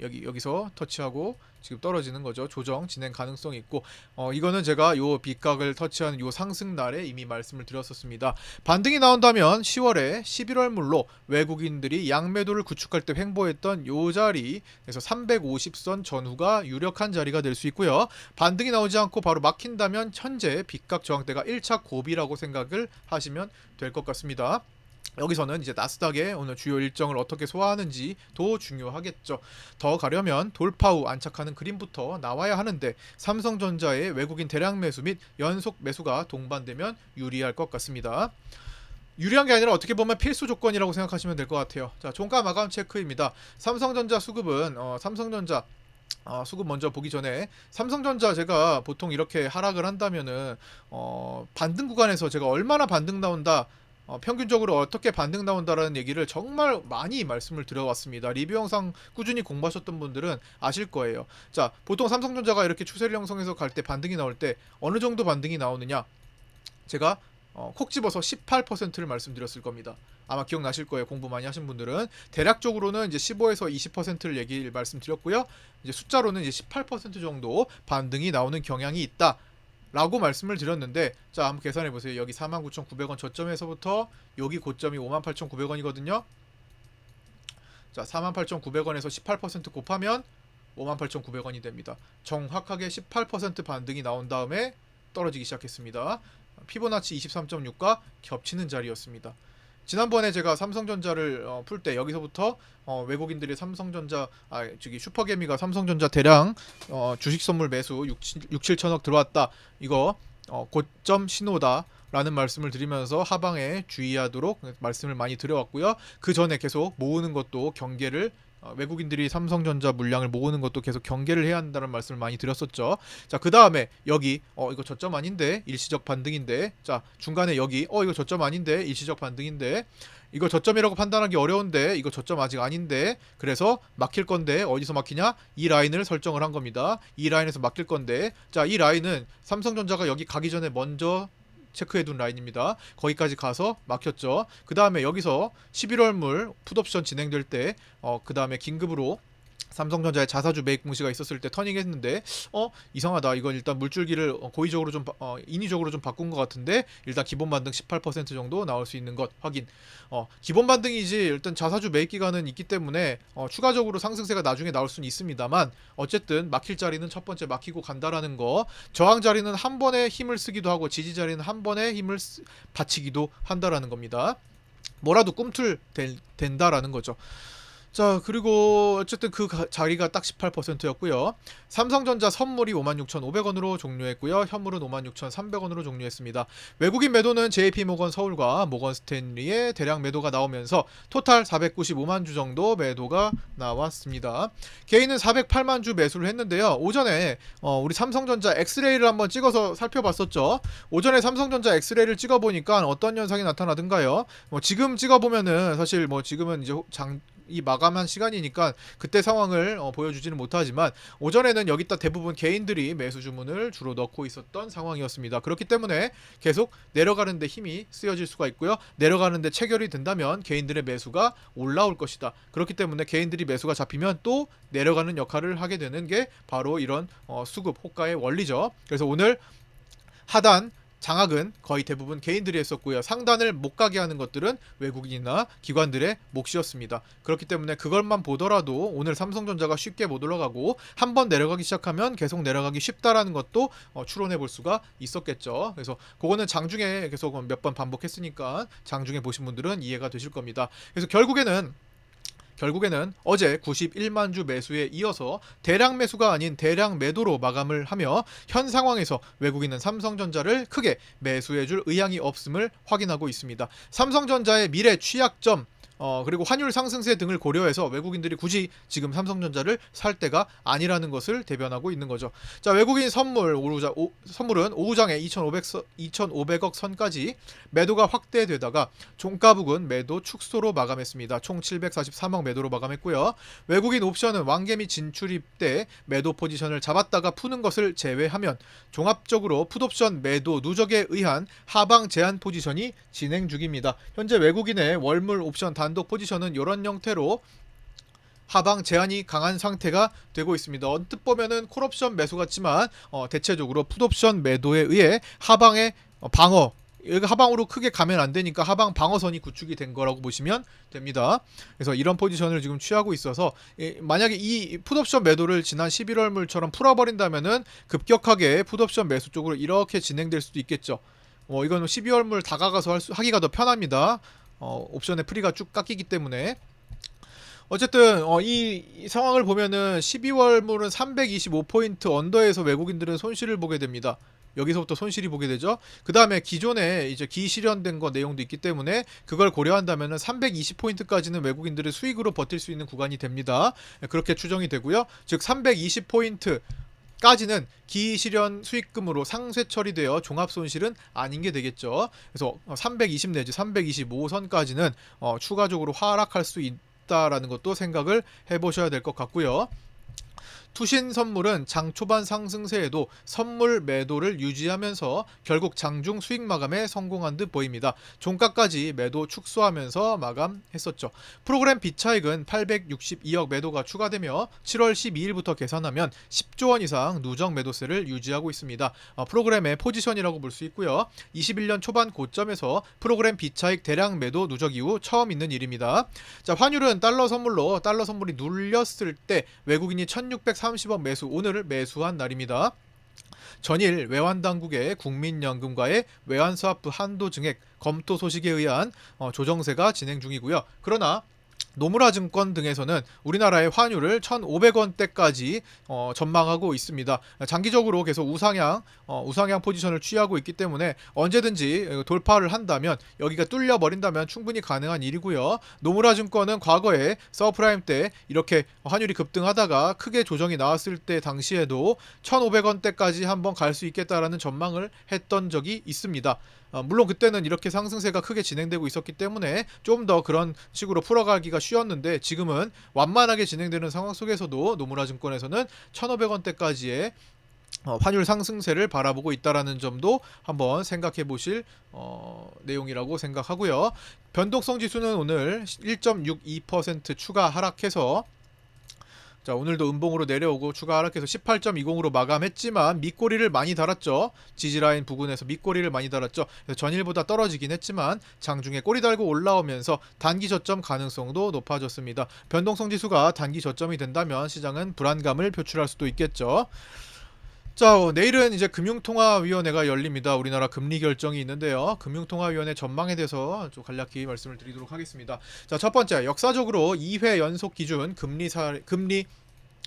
여기서 터치하고 지금 떨어지는 거죠. 조정 진행 가능성이 있고 이거는 제가 요 빗각을 터치한 요 상승날에 이미 말씀을 드렸었습니다. 반등이 나온다면 10월에 11월물로 외국인들이 양매도를 구축할 때 횡보했던 요 자리에서 350선 전후가 유력한 자리가 될 수 있고요. 반등이 나오지 않고 바로 막힌다면 현재 빗각 저항대가 1차 고비라고 생각을 하시면 될 것 같습니다. 여기서는 이제 나스닥의 오늘 주요 일정을 어떻게 소화하는지도 중요하겠죠. 더 가려면 돌파 후 안착하는 그림부터 나와야 하는데 삼성전자의 외국인 대량 매수 및 연속 매수가 동반되면 유리할 것 같습니다. 유리한 게 아니라 어떻게 보면 필수 조건이라고 생각하시면 될 것 같아요. 자, 종가 마감 체크입니다. 삼성전자 수급은 삼성전자 수급 먼저 보기 전에 삼성전자 제가 보통 이렇게 하락을 한다면은 반등 구간에서 제가 얼마나 반등 나온다, 평균적으로 어떻게 반등 나온다라는 얘기를 정말 많이 말씀을 드려왔습니다. 리뷰 영상 꾸준히 공부하셨던 분들은 아실 거예요. 자, 보통 삼성전자가 이렇게 추세를 형성해서 갈 때 반등이 나올 때 어느 정도 반등이 나오느냐, 제가 콕 집어서 18%를 말씀드렸을 겁니다. 아마 기억나실 거예요. 공부 많이 하신 분들은. 대략적으로는 이제 15에서 20%를 말씀드렸고요. 이제 숫자로는 이제 18% 정도 반등이 나오는 경향이 있다 라고 말씀을 드렸는데, 자, 한번 계산해 보세요. 여기 49,900원 저점에서부터 여기 고점이 58,900원이거든요. 자, 48,900원에서 18% 곱하면 58,900원이 됩니다. 정확하게 18% 반등이 나온 다음에 떨어지기 시작했습니다. 피보나치 23.6과 겹치는 자리였습니다. 지난번에 제가 삼성전자를 풀 때 여기서부터 외국인들이 삼성전자 슈퍼개미가 삼성전자 대량 주식 선물 매수 6, 7천억 들어왔다. 이거 고점 신호다 라는 말씀을 드리면서 하방에 주의하도록 말씀을 많이 드려왔고요. 그 전에 계속 모으는 것도 경계를 외국인들이 삼성전자 물량을 모으는 것도 계속 경계를 해야 한다는 말씀을 많이 드렸었죠. 자, 그 다음에 여기 이거 저점 아닌데 일시적 반등인데, 자, 중간에 여기 이거 저점 아닌데 일시적 반등인데, 이거 저점이라고 판단하기 어려운데 이거 저점 아직 아닌데, 그래서 막힐 건데 어디서 막히냐, 이 라인을 설정을 한 겁니다. 이 라인에서 막힐 건데, 자, 이 라인은 삼성전자가 여기 가기 전에 먼저 체크해둔 라인입니다. 거기까지 가서 막혔죠. 그 다음에 여기서 11월물 풋옵션 진행될 때 그 다음에 긴급으로 삼성전자의 자사주 매입 공시가 있었을 때 터닝했는데 이상하다. 이건 일단 물줄기를 고의적으로 좀 인위적으로 좀 바꾼 것 같은데, 일단 기본 반등 18% 정도 나올 수 있는 것 확인. 기본 반등이지 일단 자사주 매입 기간은 있기 때문에 추가적으로 상승세가 나중에 나올 수는 있습니다만, 어쨌든 막힐 자리는 첫 번째 막히고 간다라는 거, 저항 자리는 한 번에 힘을 쓰기도 하고 지지 자리는 한 번에 힘을 바치기도 한다라는 겁니다. 뭐라도 꿈틀 된다라는 거죠. 자, 그리고 어쨌든 그 자리가 딱 18%였고요. 삼성전자 선물이 56,500원으로 종료했고요. 현물은 56,300원으로 종료했습니다. 외국인 매도는 JP모건 서울과 모건 스탠리의 대량 매도가 나오면서 토탈 495만 주 정도 매도가 나왔습니다. 개인은 408만 주 매수를 했는데요. 오전에 우리 삼성전자 엑스레이를 한번 찍어서 살펴봤었죠. 오전에 삼성전자 엑스레이를 찍어보니까 어떤 현상이 나타나던가요? 지금 찍어보면은 사실 지금은 이제 이 마감한 시간이니까 그때 상황을 보여주지는 못하지만 오전에는 여기다 대부분 개인들이 매수 주문을 주로 넣고 있었던 상황이었습니다. 그렇기 때문에 계속 내려가는데 힘이 쓰여질 수가 있고요. 내려가는데 체결이 된다면 개인들의 매수가 올라올 것이다. 그렇기 때문에 개인들이 매수가 잡히면 또 내려가는 역할을 하게 되는 게 바로 이런 수급 호가의 원리죠. 그래서 오늘 하단 장악은 거의 대부분 개인들이 했었고요. 상단을 못 가게 하는 것들은 외국인이나 기관들의 몫이었습니다. 그렇기 때문에 그것만 보더라도 오늘 삼성전자가 쉽게 못 올라가고 한번 내려가기 시작하면 계속 내려가기 쉽다라는 것도 추론해 볼 수가 있었겠죠. 그래서 그거는 장중에 계속 몇 번 반복했으니까 장중에 보신 분들은 이해가 되실 겁니다. 그래서 결국에는 어제 91만 주 매수에 이어서 대량 매수가 아닌 대량 매도로 마감을 하며 현 상황에서 외국인은 삼성전자를 크게 매수해줄 의향이 없음을 확인하고 있습니다. 삼성전자의 미래 취약점 그리고 환율 상승세 등을 고려해서 외국인들이 굳이 지금 삼성전자를 살 때가 아니라는 것을 대변하고 있는 거죠. 자, 외국인 선물은 오후장에 2,500억 선까지 매도가 확대되다가 종가 부근 매도 축소로 마감했습니다. 총 743억 매도로 마감했고요. 외국인 옵션은 완개 및 진출입 때 매도 포지션을 잡았다가 푸는 것을 제외하면 종합적으로 풋옵션 매도 누적에 의한 하방 제한 포지션이 진행 중입니다. 현재 외국인의 월물 옵션 단독 포지션은 이런 형태로 하방 제한이 강한 상태가 되고 있습니다. 언뜻 보면은 콜옵션 매수 같지만 대체적으로 풋옵션 매도에 의해 하방의 방어, 여기가 하방으로 크게 가면 안 되니까 하방 방어선이 구축이 된 거라고 보시면 됩니다. 그래서 이런 포지션을 지금 취하고 있어서 만약에 이 풋옵션 매도를 지난 11월 물처럼 풀어버린다면은 급격하게 풋옵션 매수 쪽으로 이렇게 진행될 수도 있겠죠. 이거는 12월 물 다가가서 하기가 더 편합니다. 옵션의 프리가 쭉 깎이기 때문에. 어쨌든 이 상황을 보면은 12월물은 325포인트 언더에서 외국인들은 손실을 보게 됩니다. 여기서부터 손실이 보게 되죠. 그 다음에 기존에 이제 기실현된 거 내용도 있기 때문에 그걸 고려한다면은 320포인트까지는 외국인들의 수익으로 버틸 수 있는 구간이 됩니다. 그렇게 추정이 되고요. 즉 320포인트 까지는 기실현 수익금으로 상쇄 처리되어 종합손실은 아닌 게 되겠죠. 그래서 320 내지 325선까지는 추가적으로 하락할 수 있다라는 것도 생각을 해보셔야 될 것 같고요. 투신 선물은 장 초반 상승세에도 선물 매도를 유지하면서 결국 장중 수익 마감에 성공한 듯 보입니다. 종가까지 매도 축소하면서 마감했었죠. 프로그램 비차익은 862억 매도가 추가되며 7월 12일부터 계산하면 10조 원 이상 누적 매도세를 유지하고 있습니다. 프로그램의 포지션이라고 볼 수 있고요. 21년 초반 고점에서 프로그램 비차익 대량 매도 누적 이후 처음 있는 일입니다. 자, 환율은 달러 선물이 눌렸을 때 외국인이 1630억 매수, 오늘을 매수한 날입니다. 전일 외환당국의 국민연금과의 외환스와프 한도 증액 검토 소식에 의한 조정세가 진행 중이고요. 그러나 노무라증권 등에서는 우리나라의 환율을 1,500원대까지 전망하고 있습니다. 장기적으로 계속 우상향 포지션을 취하고 있기 때문에 언제든지 돌파를 한다면, 여기가 뚫려 버린다면 충분히 가능한 일이고요. 노무라증권은 과거에 서프라임 때 이렇게 환율이 급등하다가 크게 조정이 나왔을 때 당시에도 1,500원대까지 한번 갈 수 있겠다라는 전망을 했던 적이 있습니다. 물론 그때는 이렇게 상승세가 크게 진행되고 있었기 때문에 좀 더 그런 식으로 풀어가기가 쉬웠는데, 지금은 완만하게 진행되는 상황 속에서도 노무라증권에서는 1,500원대까지의 환율 상승세를 바라보고 있다라는 점도 한번 생각해 보실 내용이라고 생각하고요. 변동성 지수는 오늘 1.62% 추가 하락해서, 자, 오늘도 음봉으로 내려오고 추가 하락해서 18.20으로 마감했지만 밑꼬리를 많이 달았죠. 지지라인 부근에서 밑꼬리를 많이 달았죠. 그래서 전일보다 떨어지긴 했지만 장중에 꼬리 달고 올라오면서 단기 저점 가능성도 높아졌습니다. 변동성 지수가 단기 저점이 된다면 시장은 불안감을 표출할 수도 있겠죠. 자, 내일은 이제 금융통화위원회가 열립니다. 우리나라 금리 결정이 있는데요. 금융통화위원회 전망에 대해서 좀 간략히 말씀을 드리도록 하겠습니다. 자, 첫 번째, 역사적으로 2회 연속 기준 금리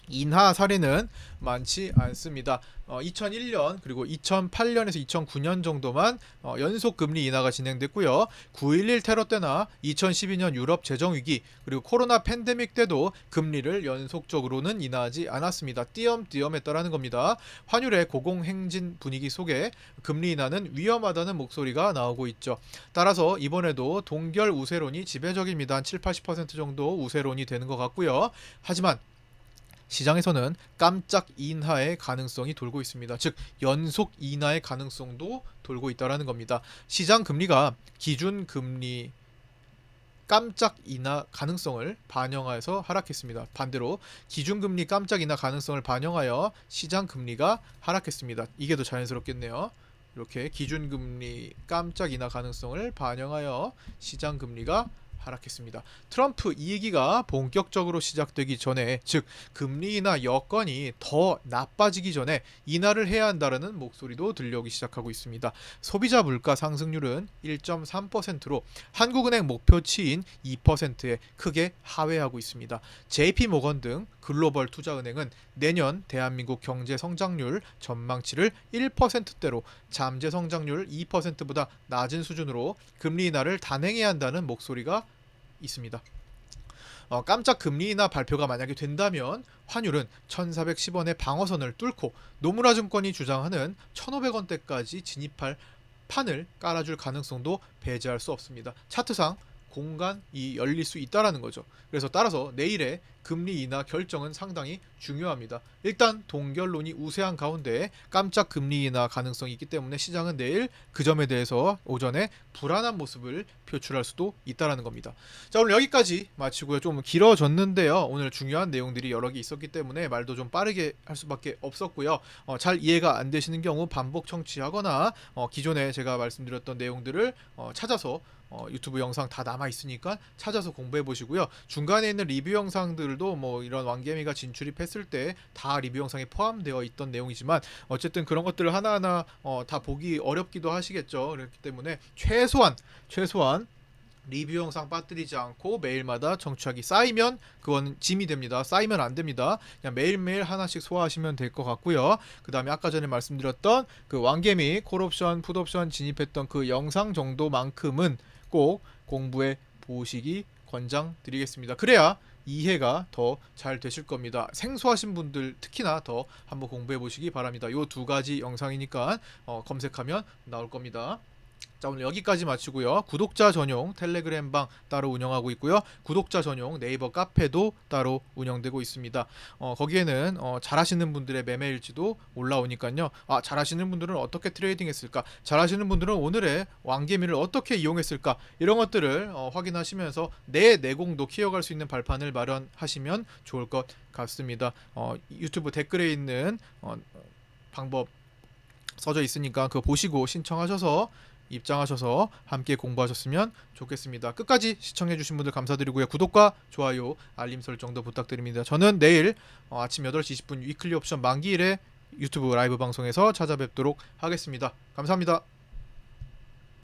인하 사례는 많지 않습니다. 2001년 그리고 2008년에서 2009년 정도만 연속 금리 인하가 진행됐고요. 9.11 테러 때나 2012년 유럽 재정 위기 그리고 코로나 팬데믹 때도 금리를 연속적으로는 인하하지 않았습니다. 띄엄띄엄했다라는 겁니다. 환율의 고공행진 분위기 속에 금리 인하는 위험하다는 목소리가 나오고 있죠. 따라서 이번에도 동결 우세론이 지배적입니다. 한 7, 80% 정도 우세론이 되는 것 같고요. 하지만 시장에서는 깜짝 인하의 가능성이 돌고 있습니다. 즉 연속 인하의 가능성도 돌고 있다라는 겁니다. 시장 금리가 기준 금리 깜짝 인하 가능성을 반영하여서 하락했습니다. 반대로 기준금리 깜짝 인하 가능성을 반영하여 시장 금리가 하락했습니다. 이게 더 자연스럽겠네요. 이렇게 기준금리 깜짝 인하 가능성을 반영하여 시장 금리가 하락했습니다. 트럼프 2기가 본격적으로 시작되기 전에, 즉 금리 인하 여건이 더 나빠지기 전에 인하를 해야 한다는 목소리도 들려오기 시작하고 있습니다. 소비자 물가 상승률은 1.3%로 한국은행 목표치인 2%에 크게 하회하고 있습니다. JP모건 등 글로벌 투자은행은 내년 대한민국 경제 성장률 전망치를 1%대로 잠재 성장률 2%보다 낮은 수준으로 금리 인하를 단행해야 한다는 목소리가 있습니다. 깜짝 금리 인하 발표가 만약에 된다면 환율은 1410원의 방어선을 뚫고 노무라증권이 주장하는 1500원대까지 진입할 판을 깔아줄 가능성도 배제할 수 없습니다. 차트상 공간이 열릴 수 있다라는 거죠. 그래서 따라서 내일의 금리 인하 결정은 상당히 중요합니다. 일단 동결론이 우세한 가운데 깜짝 금리 인하 가능성이 있기 때문에 시장은 내일 그 점에 대해서 오전에 불안한 모습을 표출할 수도 있다라는 겁니다. 자, 오늘 여기까지 마치고요. 좀 길어졌는데요. 오늘 중요한 내용들이 여러 개 있었기 때문에 말도 좀 빠르게 할 수밖에 없었고요. 잘 이해가 안 되시는 경우 반복 청취하거나 기존에 제가 말씀드렸던 내용들을 찾아서 유튜브 영상 다 남아 있으니까 찾아서 공부해 보시고요. 중간에 있는 리뷰 영상들도 뭐 이런 왕개미가 진출입했을 때 다 리뷰 영상에 포함되어 있던 내용이지만 어쨌든 그런 것들을 하나하나 다 보기 어렵기도 하시겠죠. 그렇기 때문에 최소한 리뷰 영상 빠뜨리지 않고 매일마다 청취하기. 쌓이면 그건 짐이 됩니다. 쌓이면 안 됩니다. 그냥 매일매일 하나씩 소화하시면 될 것 같고요. 그 다음에 아까 전에 말씀드렸던 그 왕개미 콜옵션 풋옵션 진입했던 그 영상 정도만큼은 꼭 공부해 보시기 권장드리겠습니다. 그래야 이해가 더 잘 되실 겁니다. 생소하신 분들 특히나 더 한번 공부해 보시기 바랍니다. 요 두 가지 영상이니까 검색하면 나올 겁니다. 자, 오늘 여기까지 마치고요. 구독자 전용 텔레그램방 따로 운영하고 있고요. 구독자 전용 네이버 카페도 따로 운영되고 있습니다. 거기에는 잘하시는 분들의 매매 일지도 올라오니까요. 잘하시는 분들은 어떻게 트레이딩 했을까? 잘하시는 분들은 오늘의 왕개미를 어떻게 이용했을까? 이런 것들을 확인하시면서 내 내공도 키워갈 수 있는 발판을 마련하시면 좋을 것 같습니다. 유튜브 댓글에 있는 방법 써져 있으니까 그거 보시고 신청하셔서 입장하셔서 함께 공부하셨으면 좋겠습니다. 끝까지 시청해주신 분들 감사드리고요. 구독과 좋아요, 알림 설정도 부탁드립니다. 저는 내일 아침 8시 20분 위클리 옵션 만기일에 유튜브 라이브 방송에서 찾아뵙도록 하겠습니다. 감사합니다.